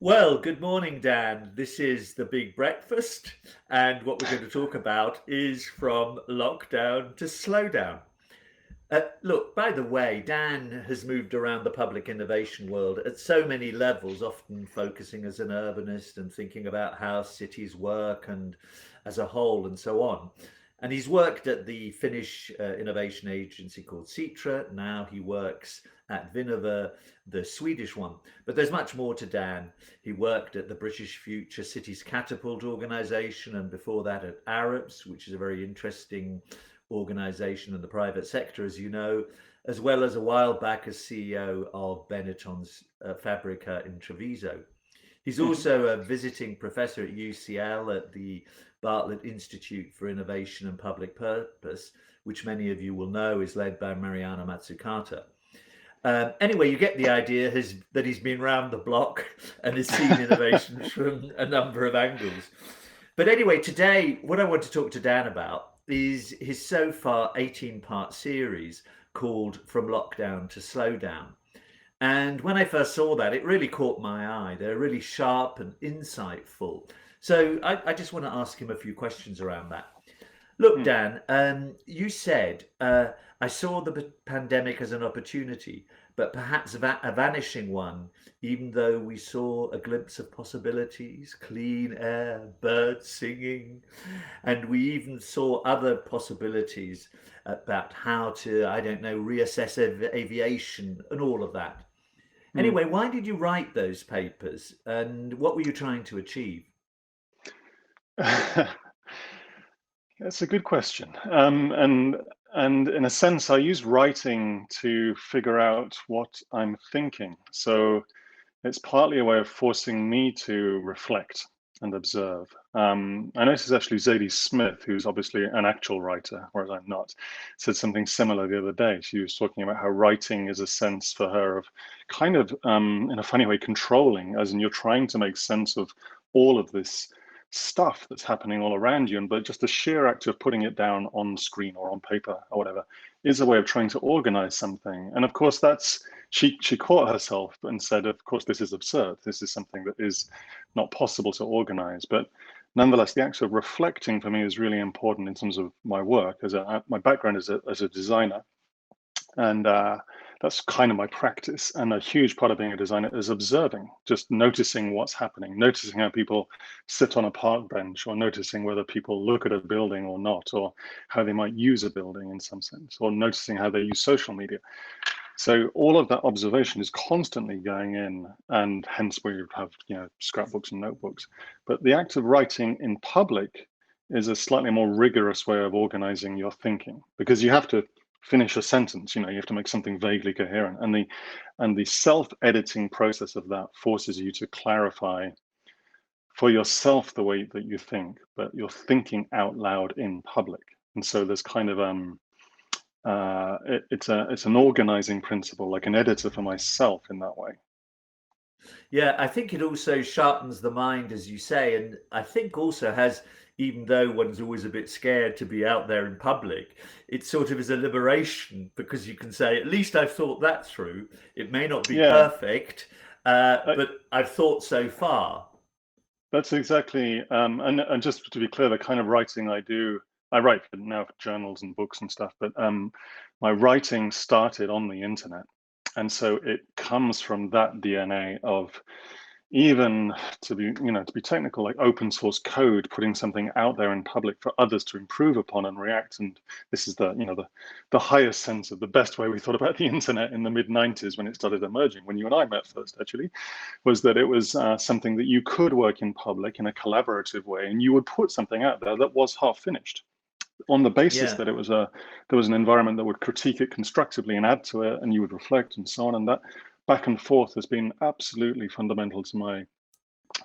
Well, good morning, Dan. This is the big breakfast, and what we're going to talk about is from lockdown to slowdown. Look, by the way, Dan has moved around the public innovation world at so many levels, often focusing as an urbanist and thinking about how cities work and as a whole and so on. And he's worked at the Finnish innovation agency called Citra. Now he works at Vinnova, the Swedish one. But there's much more to Dan. He worked at the British Future Cities Catapult organization, and before that at Arabs, which is a very interesting organization in the private sector, as you know, as well as a while back as CEO of Benetton's Fabrica in Treviso. He's Mhm. also a visiting professor at UCL at the Bartlett Institute for Innovation and Public Purpose, which many of you will know is led by Mariana Mazzucata. Anyway, you get the idea that he's been round the block and has seen innovations from a number of angles. But anyway, today, what I want to talk to Dan about is his so far 18-part series called From Lockdown to Slowdown. And when I first saw that, it really caught my eye. They're really sharp and insightful. So I just want to ask him a few questions around that. Look, Mm. Dan, you said I saw the pandemic as an opportunity, but perhaps a vanishing one, even though we saw a glimpse of possibilities, clean air, birds singing, and we even saw other possibilities about how to, I don't know, reassess aviation and all of that. Mm. Anyway, why did you write those papers and what were you trying to achieve? That's a good question. And in a sense, I use writing to figure out what I'm thinking. So it's partly a way of forcing me to reflect and observe. I noticed actually Zadie Smith, who's obviously an actual writer, whereas I'm not, said something similar the other day. She was talking about how writing is a sense for her of kind of, in a funny way, controlling, as in you're trying to make sense of all of this stuff that's happening all around you, and but just the sheer act of putting it down on screen or on paper or whatever is a way of trying to organize something. And of course, that's she caught herself and said, of course, this is absurd. This is something that is not possible to organize. But nonetheless, the act of reflecting for me is really important in terms of my work. My background as a designer, and that's kind of my practice. And a huge part of being a designer is observing, just noticing what's happening, noticing how people sit on a park bench, or noticing whether people look at a building or not, or how they might use a building in some sense, or noticing how they use social media. So all of that observation is constantly going in, and hence we have, scrapbooks and notebooks. But the act of writing in public is a slightly more rigorous way of organizing your thinking, because you have to finish a sentence. You have to make something vaguely coherent, and the self-editing process of that forces you to clarify for yourself the way that you think, but you're thinking out loud in public. And so there's kind of it's an organizing principle, like an editor for myself in that way. Yeah, I think it also sharpens the mind, as you say, and I think also has, even though one's always a bit scared to be out there in public, it sort of is a liberation because you can say, at least I've thought that through. It may not be Yeah, perfect, uh, but I've thought so far. that's exactly. And just to be clear, the kind of writing I do, I write for now for journals and books and stuff, but my writing started on the internet, and so it comes from that DNA of, even to be technical, like open source code, putting something out there in public for others to improve upon and react. And this is the highest sense of the best way we thought about the internet in the mid 90s, when it started emerging, when you and I met first, actually, was that it was something that you could work in public in a collaborative way, and you would put something out there that was half finished on the basis Yeah. that there was an environment that would critique it constructively and add to it, and you would reflect and so on. And that back and forth has been absolutely fundamental to my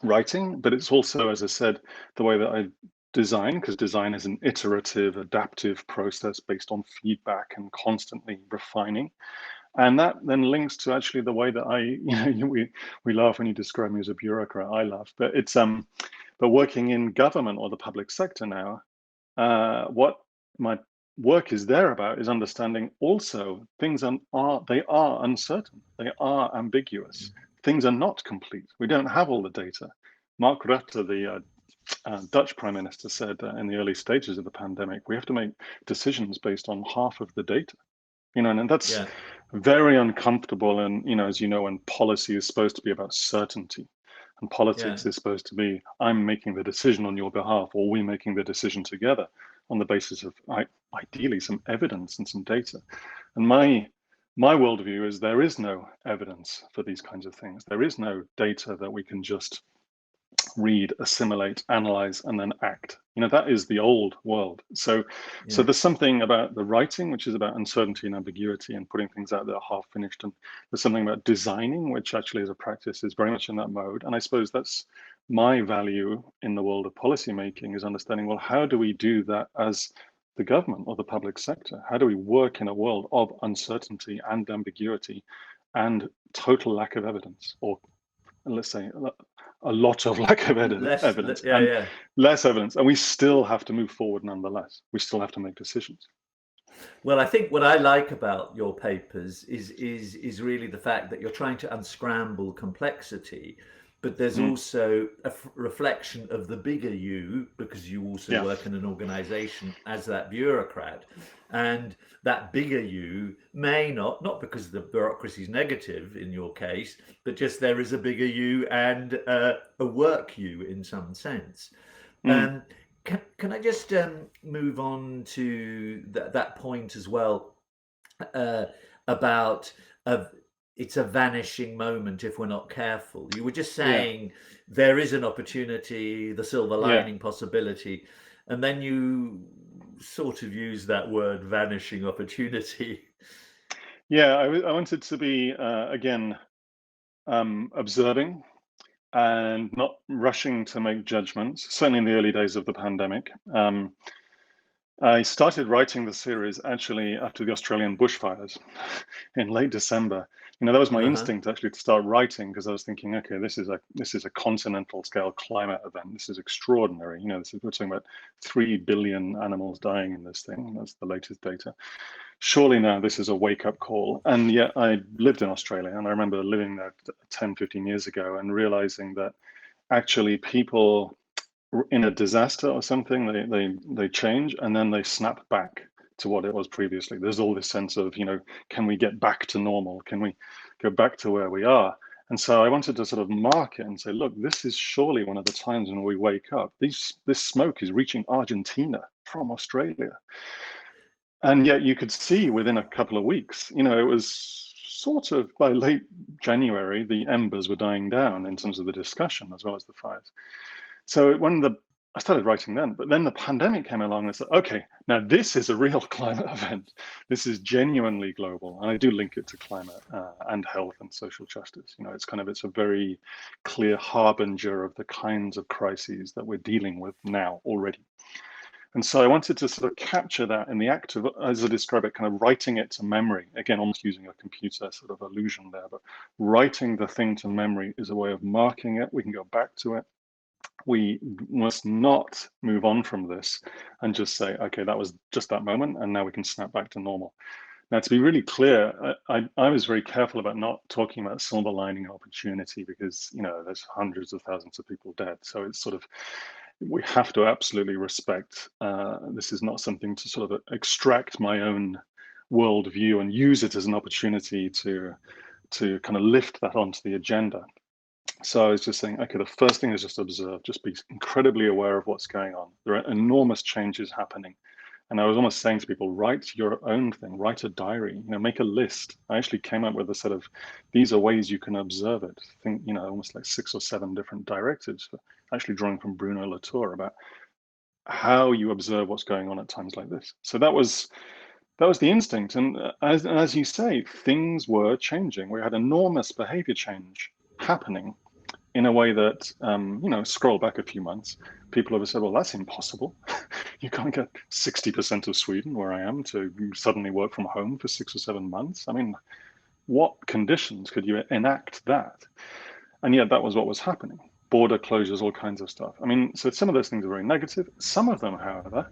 writing. But it's also, as I said, the way that I design, because design is an iterative, adaptive process based on feedback and constantly refining. And that then links to actually the way that we laugh when you describe me as a bureaucrat. I laugh, but but working in government or the public sector now, what my work is there about is understanding also things they are uncertain, they are ambiguous, things are not complete. We don't have all the data. Mark Rutte, the Dutch Prime Minister, said in the early stages of the pandemic, we have to make decisions based on half of the data. And that's Yeah, very uncomfortable. And, as you know, when policy is supposed to be about certainty and yeah, politics is supposed to be, I'm making the decision on your behalf, or we making the decision together on the basis of ideally some evidence and some data. And my worldview is there is no evidence for these kinds of things. There is no data that we can just read, assimilate, analyze, and then act. That is the old world. So yeah, there's something about the writing, which is about uncertainty and ambiguity and putting things out that are half finished. And there's something about designing, which actually as a practice is very much in that mode. And I suppose that's my value in the world of policy making, is understanding, well, how do we do that as the government or the public sector? How do we work in a world of uncertainty and ambiguity and total lack of evidence, or let's say a lot of lack of evidence yeah, and yeah. less evidence, and we still have to move forward nonetheless. We still have to make decisions. Well, I think what I like about your papers is really the fact that you're trying to unscramble complexity, but there's Mm, also a reflection of the bigger you, because you also yeah, work in an organization as that bureaucrat. And that bigger you may not because the bureaucracy is negative in your case, but just there is a bigger you and a work you in some sense. mm, Um, can I just move on to that point as well, uh, about it's a vanishing moment if we're not careful. You were just yeah, saying there is an opportunity, the silver yeah, lining possibility, and then you sort of use that word vanishing opportunity. yeah. I wanted to be again observing and not rushing to make judgments. Certainly in the early days of the pandemic. I started writing the series actually after the Australian bushfires in late December. That was my Uh-huh. instinct actually to start writing, because I was thinking, okay, this is a continental scale climate event. This is extraordinary. We're talking about 3 billion animals dying in this thing. That's the latest data. Surely now this is a wake up call. And yet I lived in Australia, and I remember living there 10, 15 years ago and realizing that actually people in a disaster or something, they change and then they snap back to what it was previously. There's all this sense of, can we get back to normal? Can we go back to where we are? And so I wanted to sort of mark it and say, look, this is surely one of the times when we wake up. This smoke is reaching Argentina from Australia. And yet you could see within a couple of weeks, it was sort of by late January, the embers were dying down in terms of the discussion as well as the fires. So I started writing then, but then the pandemic came along and I said, okay, now this is a real climate event. This is genuinely global. And I do link it to climate and health and social justice. It's a very clear harbinger of the kinds of crises that we're dealing with now already. And so I wanted to sort of capture that in the act of, as I describe it, kind of writing it to memory. Again, almost using a computer sort of illusion there, but writing the thing to memory is a way of marking it. We can go back to it. We must not move on from this and just say, okay, that was just that moment, and now we can snap back to normal. Now, to be really clear, I was very careful about not talking about silver lining opportunity, because there's hundreds of thousands of people dead. So it's sort of, we have to absolutely respect. This is not something to sort of extract my own worldview and use it as an opportunity to kind of lift that onto the agenda. So I was just saying, okay, the first thing is just observe, just be incredibly aware of what's going on. There are enormous changes happening. And I was almost saying to people, write your own thing, write a diary, make a list. I actually came up with a set of, these are ways you can observe it. Think, almost like 6 or 7 different directives, for actually drawing from Bruno Latour about how you observe what's going on at times like this. So that was the instinct. And as you say, things were changing. We had enormous behavior change happening in a way that, scroll back a few months, people have said, well, that's impossible. You can't get 60% of Sweden, where I am, to suddenly work from home for 6 or 7 months. I mean, what conditions could you enact that? And yet that was what was happening. Border closures, all kinds of stuff. I mean, so some of those things are very negative. Some of them, however,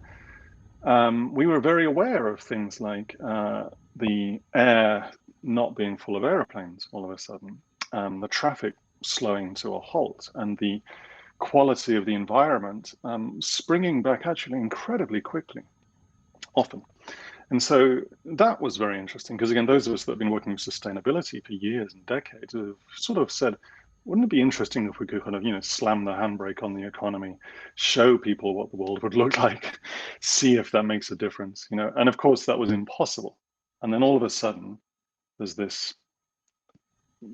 we were very aware of things like the air not being full of airplanes all of a sudden. the traffic slowing to a halt, and the quality of the environment springing back actually incredibly quickly, often. And so that was very interesting because, again, those of us that have been working with sustainability for years and decades have sort of said, wouldn't it be interesting if we could kind of, slam the handbrake on the economy, show people what the world would look like, see if that makes a difference, And of course, that was impossible. And then all of a sudden, there's this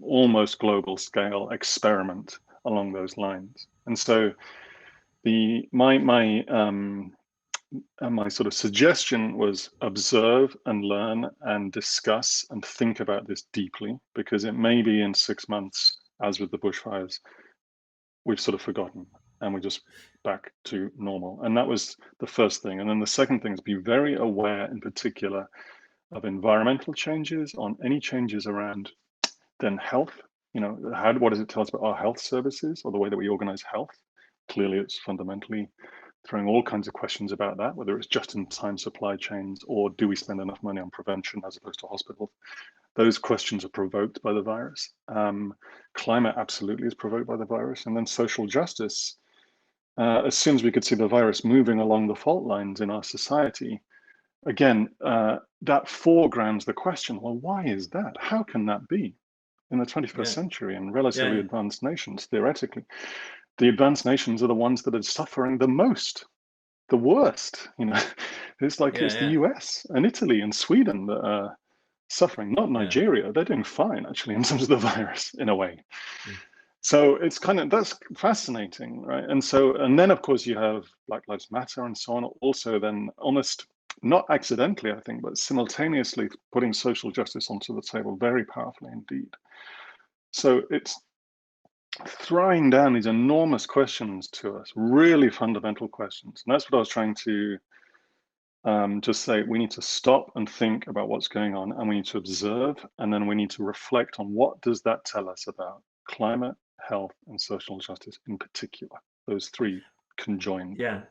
almost global scale experiment along those lines. And so my sort of suggestion was observe and learn and discuss and think about this deeply, because it may be in 6 months, as with the bushfires, we've sort of forgotten and we're just back to normal. And that was the first thing. And then the second thing is be very aware in particular of environmental changes, on any changes around then health. What does it tell us about our health services or the way that we organize health? Clearly, it's fundamentally throwing all kinds of questions about that, whether it's just-in-time supply chains or do we spend enough money on prevention as opposed to hospitals. Those questions are provoked by the virus. Climate absolutely is provoked by the virus. And then social justice, as soon as we could see the virus moving along the fault lines in our society, again, that foregrounds the question, well, why is that? How can that be? In the 21st century in relatively advanced nations, theoretically, the advanced nations are the ones that are suffering the most, the worst. It's the US and Italy and Sweden that are suffering, not Nigeria. They're doing fine, actually, in terms of the virus, in a way. So it's that's fascinating, right? And then, of course, you have Black Lives Matter and so on, also then almost not accidentally, I think, but simultaneously putting social justice onto the table very powerfully indeed. So it's throwing down these enormous questions to us, really fundamental questions. And that's what I was trying to just say. We need to stop and think about what's going on, and we need to observe, and then we need to reflect on what does that tell us about climate, health, and social justice in particular. Those three conjoined. Yeah.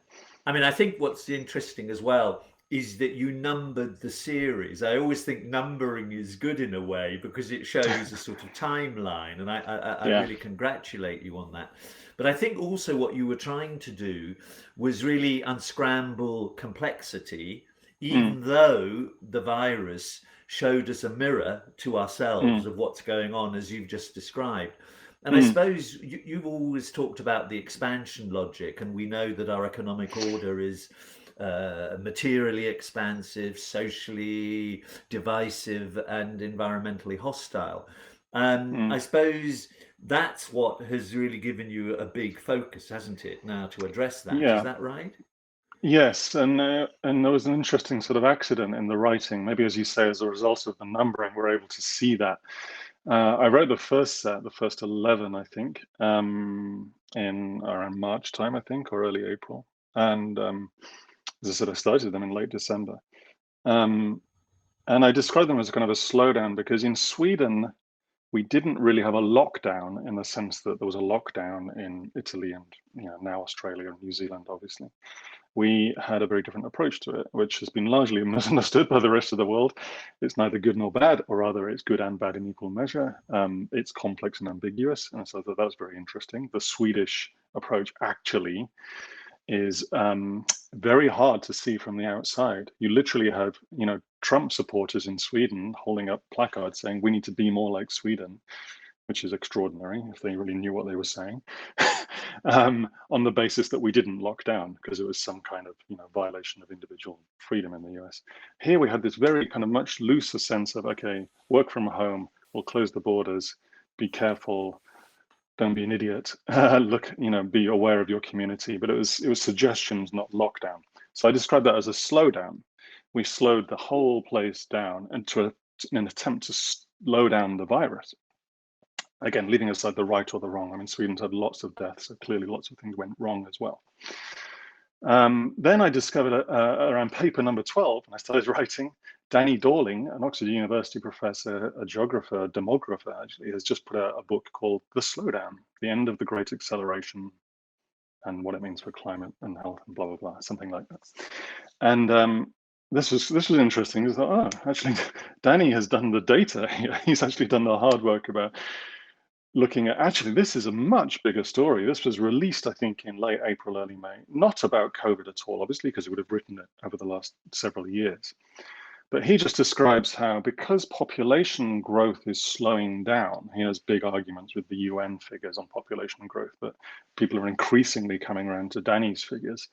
I mean, I think what's interesting as well is that you numbered the series. I always think numbering is good in a way because it shows a sort of timeline, and I really congratulate you on that. But I think also what you were trying to do was really unscramble complexity, even though the virus showed us a mirror to ourselves of what's going on, as you've just described. And I suppose you've always talked about the expansion logic, and we know that our economic order is materially expansive, socially divisive, and environmentally hostile. I suppose that's what has really given you a big focus, hasn't it, now to address that? Yeah. Is that right? Yes, and there was an interesting sort of accident in the writing. Maybe, as you say, as a result of the numbering, we're able to see that. I wrote the first set, the first 11, I think, in around March time, I think, or early April. And as I said, I started them in late December. And I described them as kind of a slowdown because in Sweden, we didn't really have a lockdown in the sense that there was a lockdown in Italy and now Australia and New Zealand, obviously. We had a very different approach to it, which has been largely misunderstood by the rest of the world. It's neither good nor bad, or rather it's good and bad in equal measure. It's complex and ambiguous, and so that was very interesting. The Swedish approach actually is very hard to see from the outside. You literally have, Trump supporters in Sweden holding up placards saying we need to be more like Sweden, which is extraordinary if they really knew what they were saying, on the basis that we didn't lock down because it was some kind of violation of individual freedom in the US. Here we had this very kind of much looser sense of, okay, work from home, we'll close the borders, be careful, don't be an idiot, look, be aware of your community. But it was suggestions, not lockdown. So I described that as a slowdown. We slowed the whole place down in an attempt to slow down the virus. Again, leaving aside the right or the wrong. I mean, Sweden's had lots of deaths, so clearly lots of things went wrong as well. Then I discovered around paper number 12, and I started writing. Danny Dorling, an Oxford University professor, a geographer, a demographer, actually, has just put out a book called The Slowdown, The End of the Great Acceleration and What It Means for Climate and Health and blah, blah, blah, something like that. And this was interesting. I thought, actually, Danny has done the data. He's actually done the hard work about looking at, actually, this is a much bigger story. This was released, I think, in late April, early May, not about COVID at all, obviously, because he would have written it over the last several years. But he just describes how, because population growth is slowing down, he has big arguments with the UN figures on population growth, but people are increasingly coming around to Danny's figures.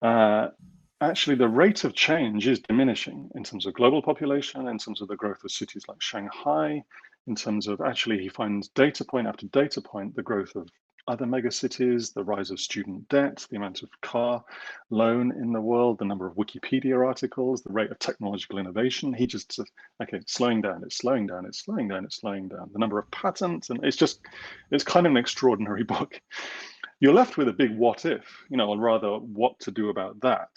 Actually, the rate of change is diminishing in terms of global population, in terms of the growth of cities like Shanghai, in terms of, actually, he finds data point after data point, the growth of other megacities, the rise of student debt, the amount of car loan in the world, the number of Wikipedia articles, the rate of technological innovation. He just says, okay, it's slowing down, it's slowing down, it's slowing down, it's slowing down. The number of patents, and it's kind of an extraordinary book. You're left with a big what if, or rather what to do about that.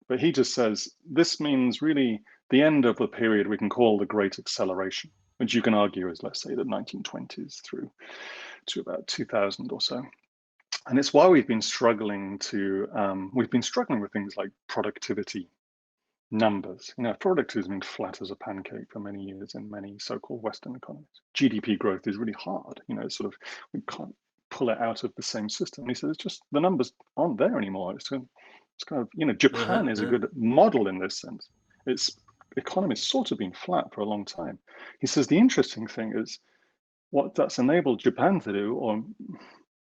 But he just says, this means really the end of the period we can call the Great Acceleration, which you can argue is, let's say, the 1920s through to about 2000 or so. And it's why we've been struggling with things like productivity numbers. Productivity has been flat as a pancake for many years in many so-called Western economies. GDP growth is really hard. It's sort of, we can't pull it out of the same system. And he says, it's just the numbers aren't there anymore. It's kind of, Japan is a good model in this sense. Its economy's sort of been flat for a long time. He says the interesting thing is what that's enabled Japan to do, or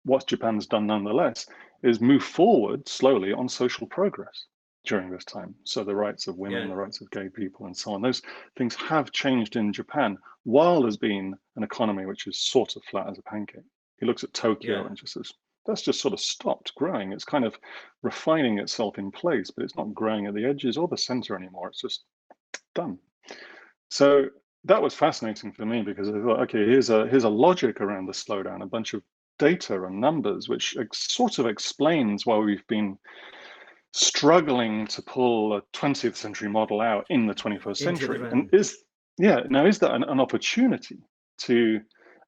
what Japan's done nonetheless, is move forward slowly on social progress during this time. So the rights of women, the rights of gay people, and so on, those things have changed in Japan, while there's been an economy which is sort of flat as a pancake. He looks at Tokyo and just says, that's just sort of stopped growing. It's kind of refining itself in place, but it's not growing at the edges or the center anymore. It's just done. So that was fascinating for me, because I thought, okay, here's a logic around the slowdown, a bunch of data and numbers, which sort of explains why we've been struggling to pull a 20th century model out in the 21st century. And is that an opportunity to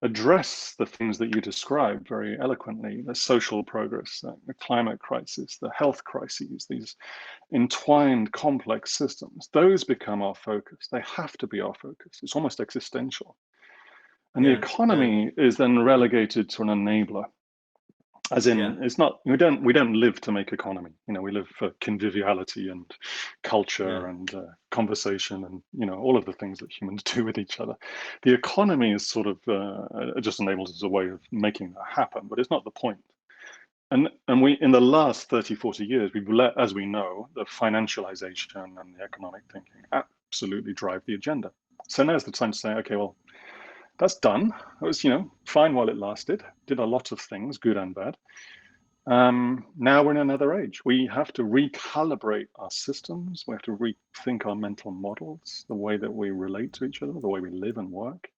address the things that you described very eloquently, the social progress, the climate crisis, the health crises, these entwined complex systems? Those become our focus. They have to be our focus. It's almost existential. And the economy is then relegated to an enabler. As in, it's not, we don't live to make economy. We live for conviviality and culture and conversation and, all of the things that humans do with each other. The economy is sort of just enables us a way of making that happen, but it's not the point. And we, in the last 30, 40 years, we've let, as we know, the financialization and the economic thinking absolutely drive the agenda. So now's the time to say, okay, well, that's done. It was, fine while it lasted, did a lot of things, good and bad. Now we're in another age. We have to recalibrate our systems. We have to rethink our mental models, the way that we relate to each other, the way we live and work.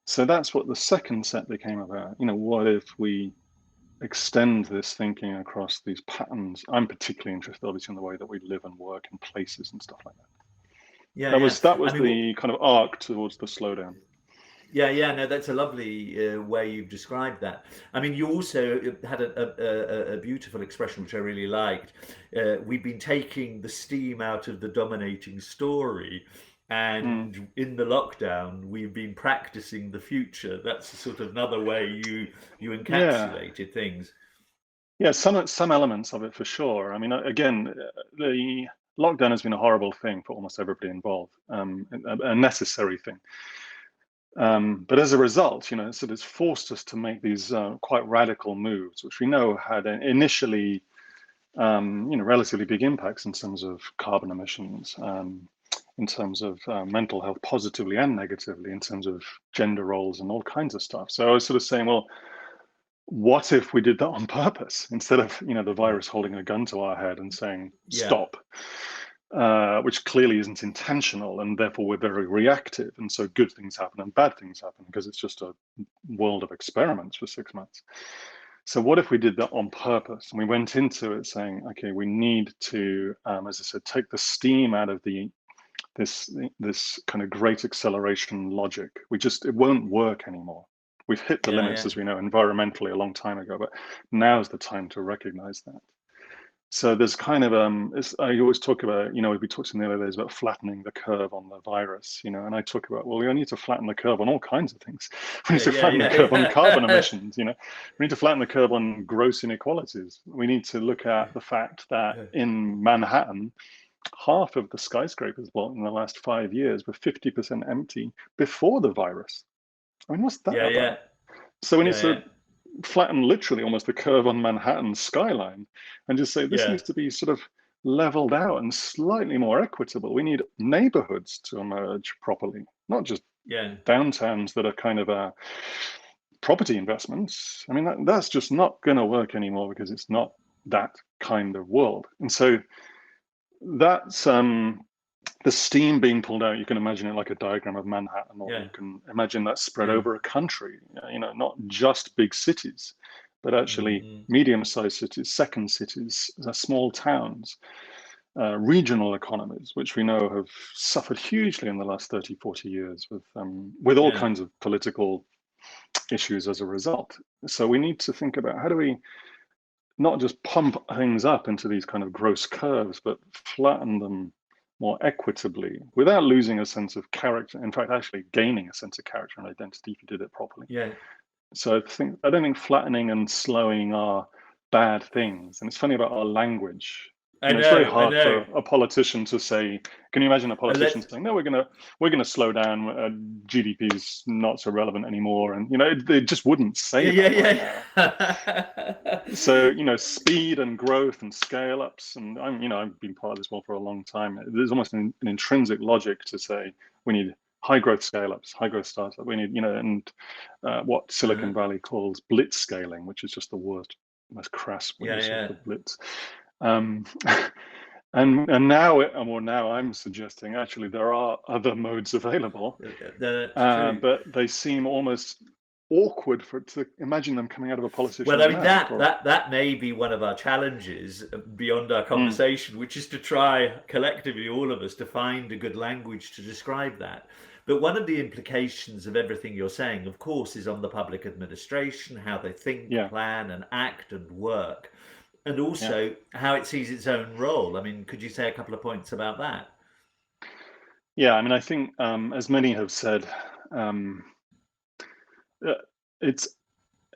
So that's what the second set became about. What if we extend this thinking across these patterns? I'm particularly interested, obviously, in the way that we live and work in places and stuff like that. That was the kind of arc towards the slowdown. No, that's a lovely way you've described that. I mean, you also had a beautiful expression which I really liked. We've been taking the steam out of the dominating story, and in the lockdown, we've been practicing the future. That's sort of another way you encapsulated things. Yeah, some elements of it for sure. I mean, again, the lockdown has been a horrible thing for almost everybody involved, a necessary thing. But as a result, it's forced us to make these quite radical moves, which we know had initially, relatively big impacts in terms of carbon emissions, in terms of mental health, positively and negatively, in terms of gender roles and all kinds of stuff. So I was sort of saying, well, what if we did that on purpose, instead of, the virus holding a gun to our head and saying, stop? Which clearly isn't intentional, and therefore we're very reactive, and so good things happen and bad things happen because it's just a world of experiments for 6 months. So what if we did that on purpose, and we went into it saying, okay, we need to, as I said, take the steam out of this kind of great acceleration logic. It won't work anymore. We've hit the limits, as we know, environmentally a long time ago, but now's the time to recognize that. So there's kind of I always talk about, we talked in the earlier days about flattening the curve on the virus, and I talk about, well, we need to flatten the curve on all kinds of things. We need Yeah, to yeah, flatten the curve on carbon yeah. emissions, we need to flatten the curve on gross inequalities. We need to look at the fact that Yeah, in Manhattan, half of the skyscrapers built in the last 5 years were 50% empty before the virus. I mean, what's that yeah, yeah, about? So we need yeah, yeah, to flatten literally almost the curve on Manhattan's skyline and just say this yeah, needs to be sort of leveled out and slightly more equitable. We need neighborhoods to emerge properly, not just yeah, downtowns that are kind of property investments. I mean, that's just not going to work anymore because it's not that kind of world. And so that's the steam being pulled out. You can imagine it like a diagram of Manhattan, or yeah, you can imagine that spread yeah. over a country, not just big cities, but actually Mm-hmm. medium-sized cities, second cities, small towns, regional economies, which we know have suffered hugely in the last 30, 40 years with all Yeah, kinds of political issues as a result. So we need to think about how do we not just pump things up into these kind of gross curves, but flatten them more equitably without losing a sense of character. In fact, actually gaining a sense of character and identity if you did it properly. yeah. So I don't think flattening and slowing are bad things. And it's funny about our language. I It's very know, I hard for know. a politician to say. Can you imagine a politician Let's. saying, "No, we're gonna slow down. GDP is not so relevant anymore," and they just wouldn't say Yeah, that right yeah, now. yeah. So speed and growth and scale ups, and I've been part of this world for a long time. There's almost an intrinsic logic to say we need high growth scale ups, high growth startups. We need and what Silicon Uh-huh. Valley calls blitz scaling, which is just the worst, most crass Yeah, use of yeah. the blitz. Um, and now I'm suggesting actually there are other modes available, That's true. but they seem almost awkward to imagine them coming out of a Well, politician's I mean mouth. that Or that that may be one of our challenges beyond our mm, conversation, which is to try collectively, all of us, to find a good language to describe that. But one of the implications of everything you're saying, of course, is on the public administration, how they think, yeah, plan, and act and work, and yeah. also how it sees its own role. I mean, could you say a couple of points about that? Yeah, I mean, I think as many have said, um, uh, it's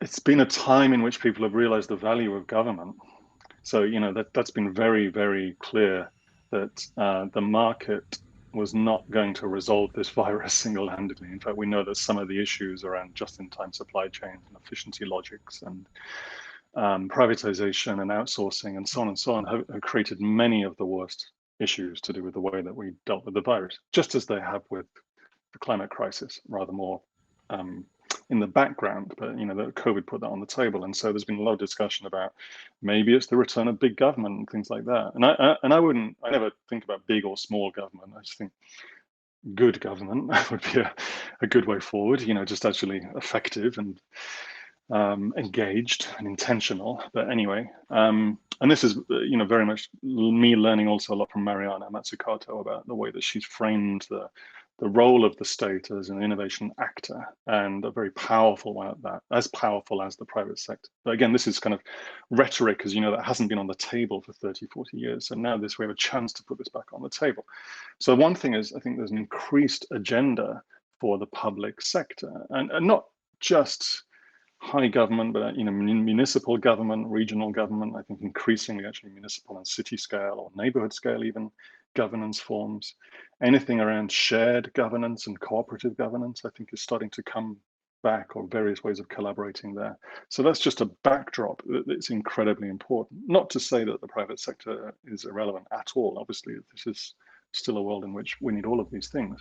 it's been a time in which people have realized the value of government. So that's been very, very clear that the market was not going to resolve this virus single-handedly. In fact, we know that some of the issues around just-in-time supply chains and efficiency logics and privatization and outsourcing and so on have created many of the worst issues to do with the way that we dealt with the virus, just as they have with the climate crisis, rather more um, in the background. But that COVID put that on the table, and so there's been a lot of discussion about maybe it's the return of big government and things like that. And I never think about big or small government. I just think good government would be a good way forward. Just actually effective and engaged and intentional. But anyway, and this is very much me learning also a lot from Mariana Mazzucato about the way that she's framed the role of the state as an innovation actor, and a very powerful one at that, as powerful as the private sector. But again, this is kind of rhetoric, as that hasn't been on the table for 30, 40 years. So now we have a chance to put this back on the table. So one thing is, I think there's an increased agenda for the public sector, and not just high government, but municipal government, regional government. I think increasingly actually municipal and city scale or neighborhood scale even governance forms. Anything around shared governance and cooperative governance, I think is starting to come back, or various ways of collaborating there. So that's just a backdrop that's incredibly important. Not to say that the private sector is irrelevant at all. Obviously, this is still a world in which we need all of these things.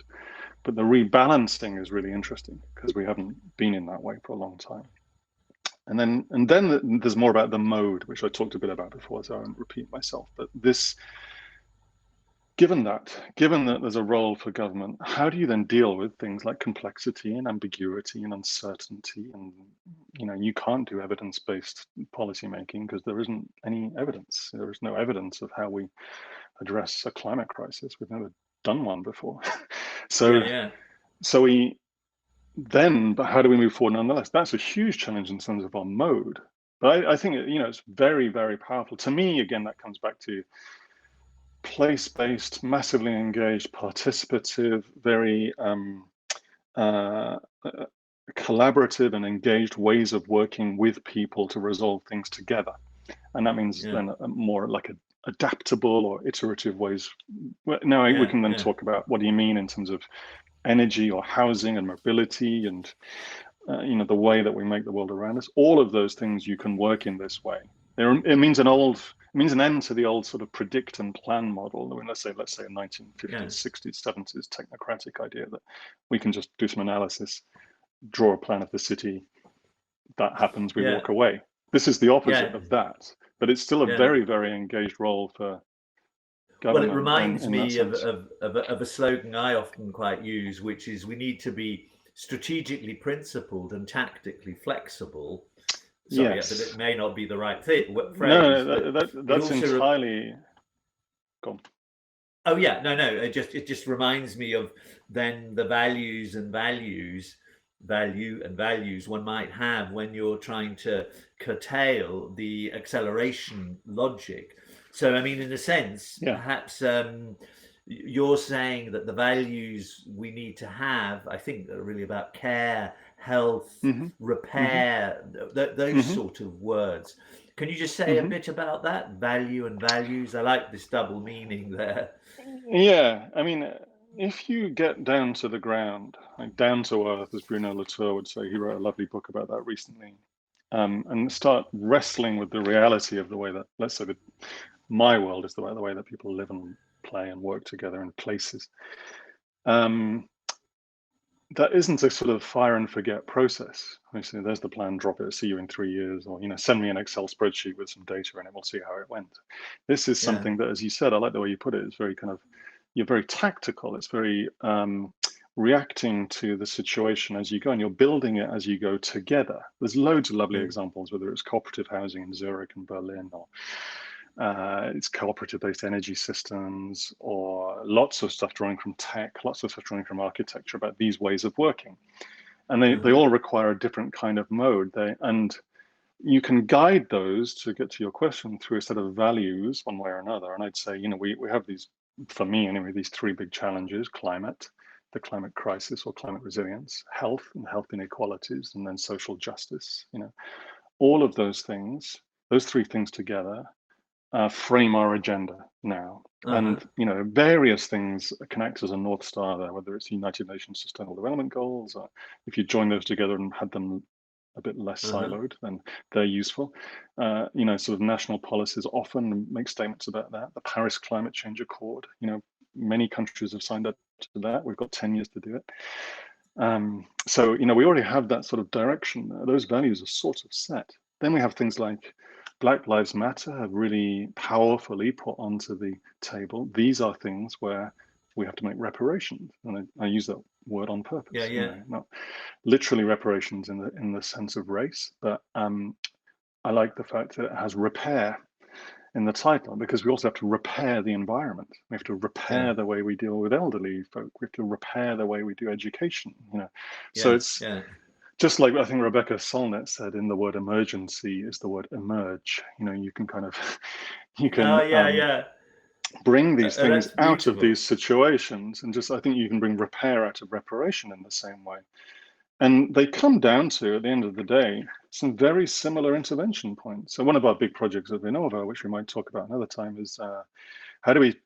But the rebalancing is really interesting because we haven't been in that way for a long time. And then there's more about the mode, which I talked a bit about before, so I won't repeat myself. But given that there's a role for government, how do you then deal with things like complexity and ambiguity and uncertainty? And you can't do evidence-based policymaking because there isn't any evidence. There is no evidence of how we address a climate crisis. We've never done one before. Yeah, so yeah, so but how do we move forward nonetheless? That's a huge challenge in terms of our mode. But I think, it's very, very powerful. To me, again, that comes back to place-based, massively engaged, participative, very uh, collaborative and engaged ways of working with people to resolve things together. And that means Yeah, then more like adaptable or iterative ways. Now we yeah, can then yeah, talk about what do you mean in terms of energy or housing and mobility and the way that we make the world around us. All of those things you can work in this way. It means an end to the old sort of predict and plan model. I mean, let's say a yeah, 1950s, 60s, 70s technocratic idea that we can just do some analysis, draw a plan of the city, that happens, we yeah, walk away. This is the opposite yeah, of that, but it's still a yeah. very, very engaged role for Well, it government reminds in that me of, sense. of a slogan I often quite use, which is we need to be strategically principled and tactically flexible. Sorry, yeah, but it Yes. may not be the right No, phrase, but it that's also, entirely gone. oh yeah, no, no, it just reminds me of then the value and values one might have when you're trying to curtail the acceleration logic. So, I mean, in a sense, Yeah. perhaps you're saying that the values we need to have, I think, are really about care, health, hmm hmm repair, those hmm sort of words. Can you just say a hmm bit about that? Value and values. I like this double meaning there. Yeah. I mean, if you get down to the ground, like down to earth, as Bruno Latour would say, he wrote a lovely book about that recently, and start wrestling with the reality of the way that, let's say, that my world is the way that people live and play and work together in places. Um, that isn't a sort of fire and forget process. I say, there's the plan, drop it, see you in 3 years, or send me an Excel spreadsheet with some data in it, we'll see how it went. This is Yeah. something that, as you said, I like the way you put it. It's very kind of, you're very tactical. It's very reacting to the situation as you go, and you're building it as you go together. There's loads of lovely Mm. examples, whether it's cooperative housing in Zurich and Berlin, or it's cooperative-based energy systems, or lots of stuff drawing from tech, lots of stuff drawing from architecture about these ways of working. And they Uh-huh. all require a different kind of mode. And you can guide those, to get to your question, through a set of values one way or another. And I'd say, we have these, for me anyway, these three big challenges: climate, the climate crisis or climate resilience, health and health inequalities, and then social justice. All of those things, those three things together, frame our agenda now. Uh-huh. And various things connect as a North Star there, whether it's United Nations Sustainable Development Goals, or if you join those together and had them a bit less Uh-huh. siloed, then they're useful. Sort of national policies often make statements about that. The Paris Climate Change Accord, many countries have signed up to that. We've got 10 years to do it. So, we already have that sort of direction. Those values are sort of set. Then we have things like Black Lives Matter have really powerfully put onto the table. These are things where we have to make reparations, and I use that word on Yeah, purpose. yeah. Not literally reparations in the sense of race, but I like the fact that it has repair in the title, because we also have to repair the environment. We have to Yeah. repair the way we deal with elderly folk. We have to repair the way we do education. So Yeah. it's Yeah. just like, I think Rebecca Solnit said, in the word emergency is the word emerge. You can kind of you can Oh, yeah, yeah. bring these things That's out of beautiful. these situations, and just, I think you can bring repair out of reparation in the same way. And they come down to, at the end of the day, some very similar intervention points. So one of our big projects at Vinnova, which we might talk about another time, is how do we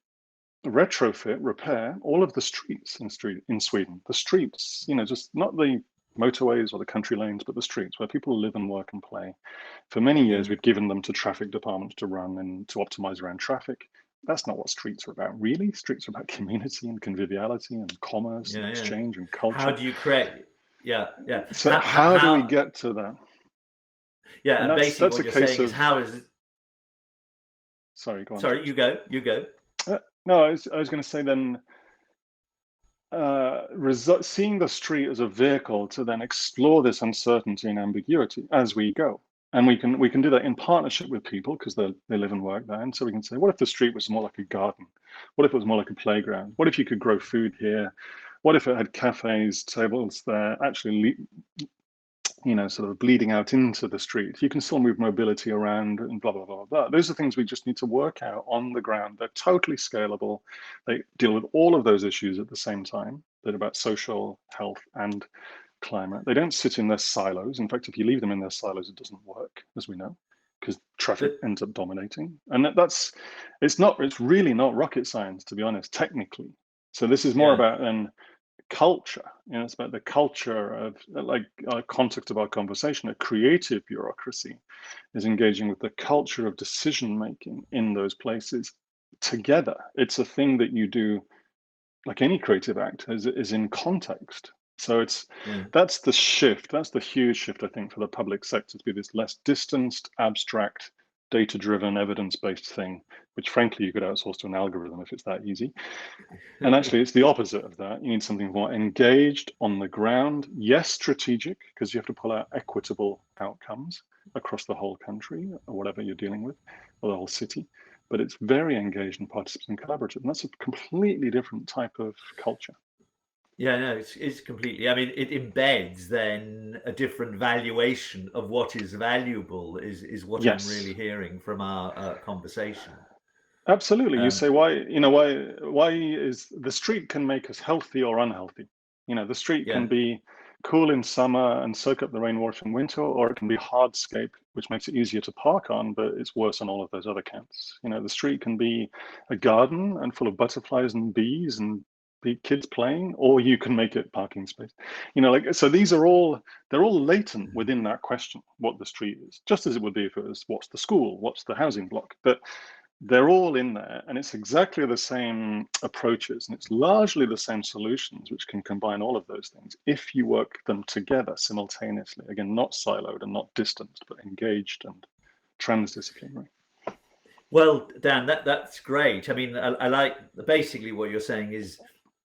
retrofit, repair all of the streets in Sweden? The streets, just not the motorways or the country lanes, but the streets where people live and work and play. For many Yeah. years, we've given them to traffic departments to run and to optimize around traffic. That's not what streets are about, really. Streets are about community and conviviality and commerce and Yeah, yeah. exchange and How culture. do you create? Yeah, yeah. So how do we get to that? And Yeah, basically that's what a you're case saying is of, how is it? sorry, go on, Sorry, James. you go. No, I was going to say then, seeing the street as a vehicle to then explore this uncertainty and ambiguity as we go. And we can do that in partnership with people, because they live and work there. And so we can say, what if the street was more like a garden? What if it was more like a playground? What if you could grow food here? What if it had cafes, tables there? Actually, sort of bleeding out into the street. You can still move mobility around and blah, blah, blah, blah. Those are things we just need to work out on the ground. They're totally scalable. They deal with all of those issues at the same time. They're about social, health, and climate. They don't sit in their silos. In fact, if you leave them in their silos, it doesn't work, as we know, because traffic But ends up dominating. And it's really not rocket science, to be honest, technically. So this is more yeah, about culture. It's about the culture of, like, context of our conversation. A creative bureaucracy is engaging with the culture of decision making in those places together. It's a thing that you do, like any creative act, is in context. So yeah. that's the shift. That's the huge shift, I think, for the public sector, to be this less distanced, abstract, data-driven, evidence-based thing, which frankly you could outsource to an algorithm if it's that easy. And actually, it's the opposite of that. You need something more engaged on the ground. Yes, strategic, because you have to pull out equitable outcomes across the whole country or whatever you're dealing with, or the whole city. But it's very engaged and participant and collaborative. And that's a completely different type of culture. Yeah, no, it's completely. I mean, it embeds then a different valuation of what is valuable. Is what I'm Yes, really hearing from our conversation. absolutely. You Um, say, why is the street can make us healthy or unhealthy? The street can yeah, be cool in summer and soak up the rainwater in winter, or it can be hardscape, which makes it easier to park on, but it's worse on all of those other counts. The street can be a garden and full of butterflies and bees and the kids playing, or you can make it parking space. Like, so they're all latent within that question, what the street is, just as it would be if it was what's the school, what's the housing block. But they're all in there, and it's exactly the same approaches, and it's largely the same solutions which can combine all of those things if you work them together simultaneously. Again, not siloed and not distanced, but engaged and transdisciplinary. well, Dan, that's great. I mean, I like basically what you're saying is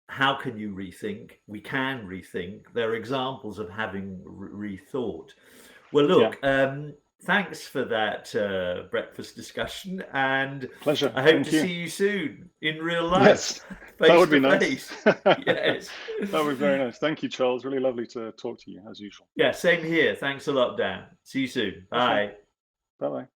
how can you rethink? We can rethink. There are examples of having rethought. Well, Yeah, look, thanks for that breakfast discussion, and pleasure. I hope to Thank you. see you soon in real life, Yes, that face would to be nice. face. That Yes. would be very nice. Thank you, Charles. Really lovely to talk to you as usual. Yeah, same here. Thanks a lot, Dan. See you soon. Pleasure. Bye. Bye bye.